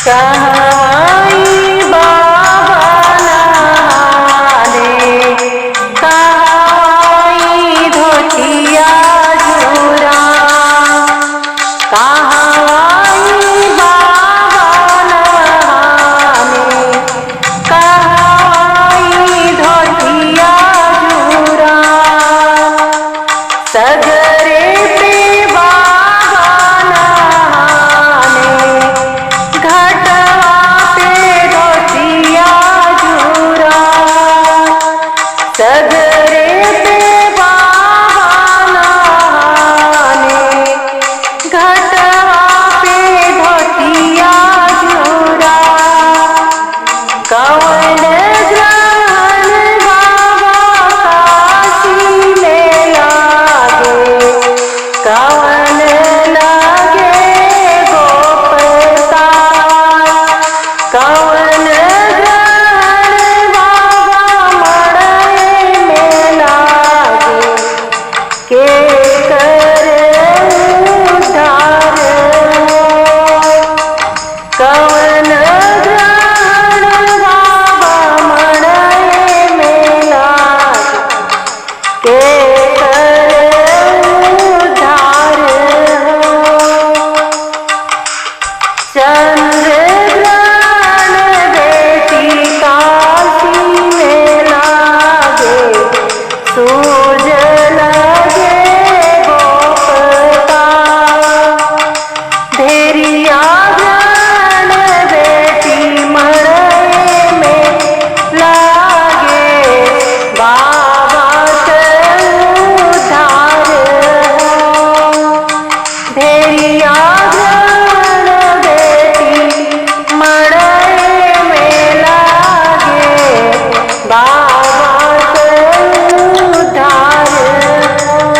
कहाई बाबा नहाने, कहाई धोतिया झूरा, कहाई बाबा नहाने, कहाई धोतिया झूरा, सगरे पे बाबा नहाने, घटवा पे धोतिया झूरा, सगरे पे बाबा नहाने, घटवा पे धोतिया झूरा, कवन ग्रहण बाबा काशी में लागे, कवन लागे गोपता, कवन ग्रहण बाबा मड़ई में लागे, के कर उद्धार हो, कवन ग्रहण बाबा मड़ई में लागे, के कर उद्धार हो, चंद्र ग्रहण बेटी काशी में लागे, सूरज लगे गोपता, धेरिया ग्रहण बेटी मड़ई में लागे, बाबा के उद्धार हो, धेरिया ग्रहण बेटी मड़ई में लागे, बाबा के उद्धार हो,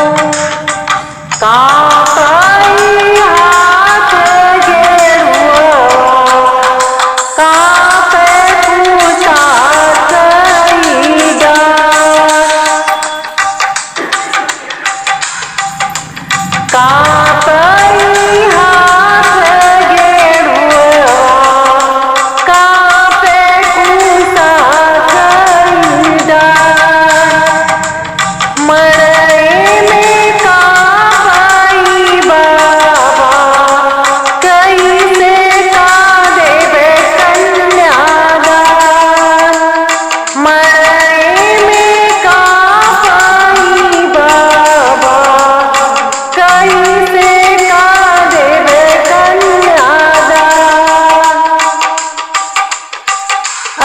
कांपई हाथ गेरुआ, कांपे पूछा कईदा, कांपई हाथ गेरुआ, कांपे पूछा कईदा, मड़ई में कांपई बाबा, कैसे का देवे कन्यादान, मड़ई में कांपई बाबा, कैसे का देवे कन्यादान,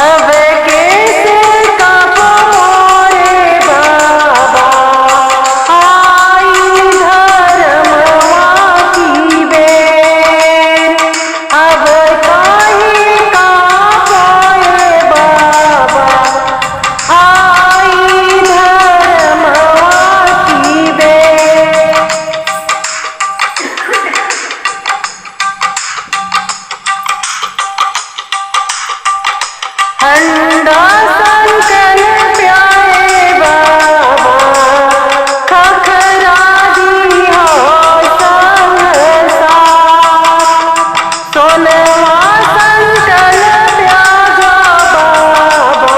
अब कैसे कांपो मोरे बाबा, आई धर्मवा की बेर, अब काहे कांपो ये बाबा, आई धर्मवा की बेर, हंडा संकल प्यारे बाबा, खखरा दी हो संग साथ, सोनवा संकल प्यागा बाबा,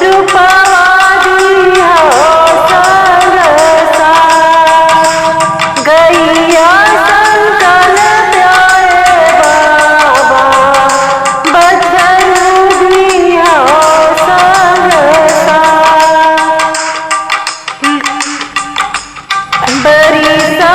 रूपवा दी हो संग साथ, गैया संकल प्यारे बाबा, बछरू दी हो संग साथ, बरी सा